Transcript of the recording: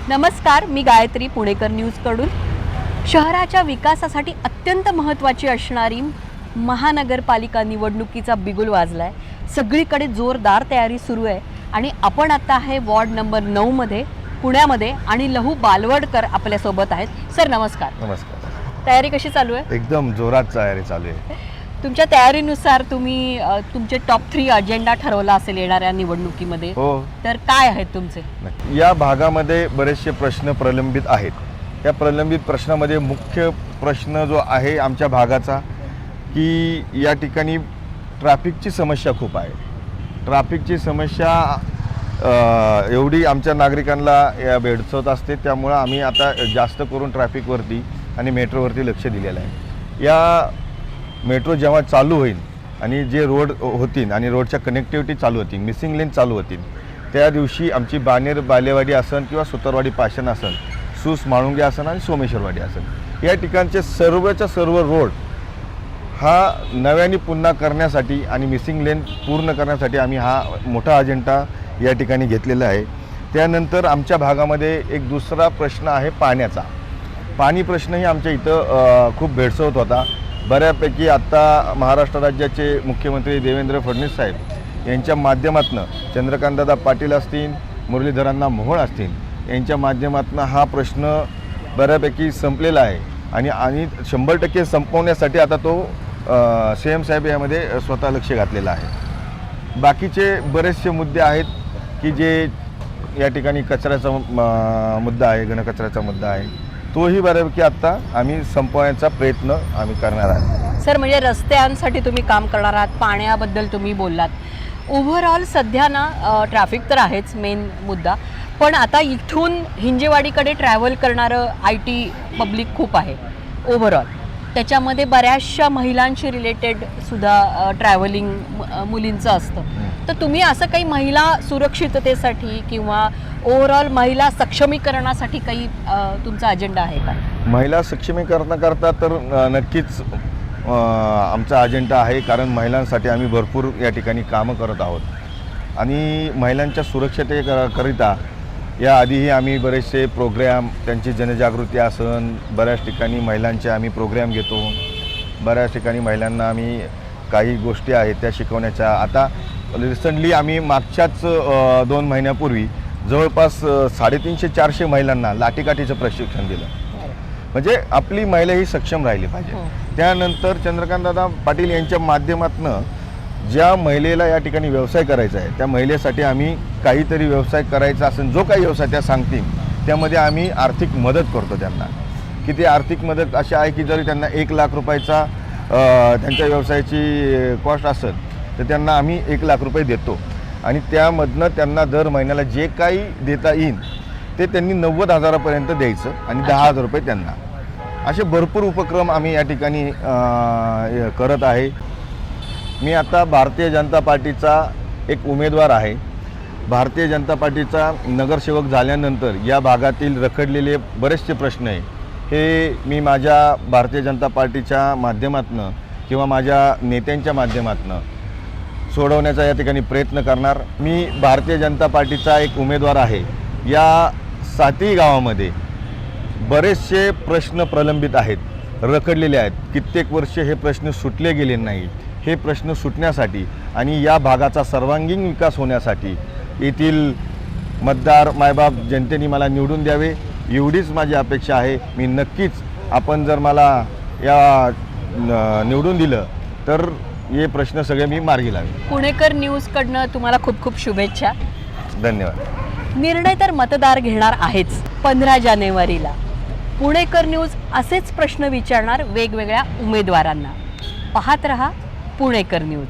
नमस्कार, मी गायत्री पुणेकर न्यूजकडून. शहराच्या विकासासाठी अत्यंत महत्त्वाची असणारी महानगरपालिका निवडणुकीचा बिगुल वाजलाय. सगळीकडे जोरदार तयारी सुरू आहे आणि आपण आता आहे वॉर्ड नंबर 9 मध्ये पुण्यामध्ये आणि लहू बालवडकर आपल्यासोबत आहेत. सर नमस्कार. नमस्कार. तयारी कशी चालू आहे? एकदम जोरात तयारी चालू आहे. तुमच्या तयारीनुसार तुम्ही तुमचे टॉप 3 अजेंडा ठरवला असेल येणाऱ्या निवडणुकीमध्ये. हो. तर काय आहेत तुमचे? या भागामध्ये बरेचसे प्रश्न प्रलंबित आहेत. या प्रलंबित प्रश्नामध्ये मुख्य प्रश्न जो आहे आमच्या भागाचा की या ठिकाणी ट्रॅफिकची समस्या खूप आहे. ट्रॅफिकची समस्या एवढी आमच्या नागरिकांना भेडसावत असते, त्यामुळं आम्ही आता जास्त करून ट्रॅफिकवरती आणि मेट्रोवरती लक्ष दिलेलं आहे. या मेट्रो जेव्हा चालू होईल आणि जे रोड होतील आणि रोडच्या कनेक्टिव्हिटी चालू होतील, मिसिंग लेन चालू होतील, त्या दिवशी आमची बानेर बालेवाडी असेल किंवा सुतारवाडी पाषाण असेल, सूस माळुंगे असेल आणि सोमेश्वरवाडी असेल, या ठिकाणचे सर्वच्या सर्व रोड हा नव्याने पुन्हा करण्यासाठी आणि मिसिंग लेन पूर्ण करण्यासाठी आम्ही हा मोठा अजेंडा या ठिकाणी घेतलेला आहे. त्यानंतर आमच्या भागामध्ये एक दुसरा प्रश्न आहे पाण्याचा. पाणी प्रश्नही आमच्या इथं खूप भेडसावत होता. बऱ्यापैकी आत्ता महाराष्ट्र राज्याचे मुख्यमंत्री देवेंद्र फडणवीस साहेब यांच्या माध्यमातून चंद्रकांतदादा पाटील असतील, मुरलीधरांना मोहोळ असतील, यांच्या माध्यमातून हा प्रश्न बऱ्यापैकी संपलेला आहे आणि 100% संपवण्यासाठी आता तो CM साहेब यामध्ये स्वतः लक्ष घातलेलं आहे. बाकीचे बरेचसे मुद्दे आहेत की जे या ठिकाणी कचऱ्याचा मुद्दा आहे, घनकचऱ्याचा मुद्दा आहे, तोही बऱ्यापैकी आत्ता आम्ही संपवण्याचा प्रयत्न आम्ही करणार आहे. सर म्हणजे रस्त्यांसाठी तुम्ही काम करणार आहात, पाण्याबद्दल तुम्ही बोललात. ओव्हरऑल सध्या ना ट्रॅफिक तर आहेच मेन मुद्दा, पण आता इथून हिंजेवाडीकडे ट्रॅव्हल करणारं IT पब्लिक खूप आहे ओव्हरऑल. त्याच्यामध्ये बऱ्याचशा महिलांशी रिलेटेड सुद्धा ट्रॅव्हलिंग मुलींचं असतं. तर तुम्ही असं काही महिला सुरक्षिततेसाठी किंवा ओव्हरऑल महिला सक्षमीकरणासाठी काही तुमचा अजेंडा आहे का? महिला सक्षमीकरणाकरता तर नक्कीच आमचा अजेंडा आहे, कारण महिलांसाठी आम्ही भरपूर या ठिकाणी कामं करत आहोत आणि महिलांच्या सुरक्षिततेकरिता याआधीही आम्ही बरेचसे प्रोग्रॅम, त्यांची जनजागृती असन, बऱ्याच ठिकाणी महिलांचे आम्ही प्रोग्रॅम घेतो. बऱ्याच ठिकाणी महिलांना आम्ही काही गोष्टी आहेत त्या शिकवण्याच्या. आता रिसेंटली आम्ही मागच्याच 2 महिन्यापूर्वी जवळपास 350-400 महिलांना लाठीकाठीचं प्रशिक्षण दिलं. म्हणजे आपली महिला ही सक्षम राहिली पाहिजे. त्यानंतर चंद्रकांतदादा पाटील यांच्या माध्यमातून ज्या महिलेला या ठिकाणी व्यवसाय करायचा आहे त्या महिलेसाठी आम्ही काहीतरी व्यवसाय करायचा असेल, जो काही व्यवसाय त्या सांगतील त्यामध्ये आम्ही आर्थिक मदत करतो त्यांना. की ती आर्थिक मदत अशी आहे की जरी त्यांना 1 लाख रुपयाचा त्यांच्या व्यवसायाची कॉस्ट असेल तर त्यांना आम्ही 1 लाख रुपये देतो आणि त्यामधनं त्यांना दर महिन्याला जे काही देता येईल ते त्यांनी 90,000पर्यंत द्यायचं आणि 10,000 रुपये त्यांना. असे भरपूर उपक्रम आम्ही या ठिकाणी करत आहे. मी आता भारतीय जनता पार्टीचा एक उमेदवार आहे. भारतीय जनता पार्टीचा नगरसेवक झाल्यानंतर या भागातील रखडलेले बरेचसे प्रश्न आहे हे मी माझ्या भारतीय जनता पार्टीच्या माध्यमातून किंवा माझ्या नेत्यांच्या माध्यमातून सोडवण्याचा या ठिकाणी प्रयत्न करणार. मी भारतीय जनता पार्टीचा एक उमेदवार आहे. या 7ही गावामध्ये बरेचसे प्रश्न प्रलंबित आहेत, रखडलेले आहेत. कित्येक वर्ष हे प्रश्न सुटले गेले नाहीत. हे प्रश्न सुटण्यासाठी आणि या भागाचा सर्वांगीण विकास होण्यासाठी येथील मतदार मायबाप जनतेने मला निवडून द्यावे एवढीच माझी अपेक्षा आहे. मी नक्कीच, आपण जर मला या निवडून दिलं तर हे प्रश्न सगळे मी मार्गी लावेन. पुणेकर न्यूजकडनं तुम्हाला खूप खूप शुभेच्छा. धन्यवाद. निर्णय तर मतदार घेणार आहेच 15 जानेवारीला. पुणेकर न्यूज असेच प्रश्न विचारणार वेगवेगळ्या उमेदवारांना. पाहत रहा पुणेकर न्यूज.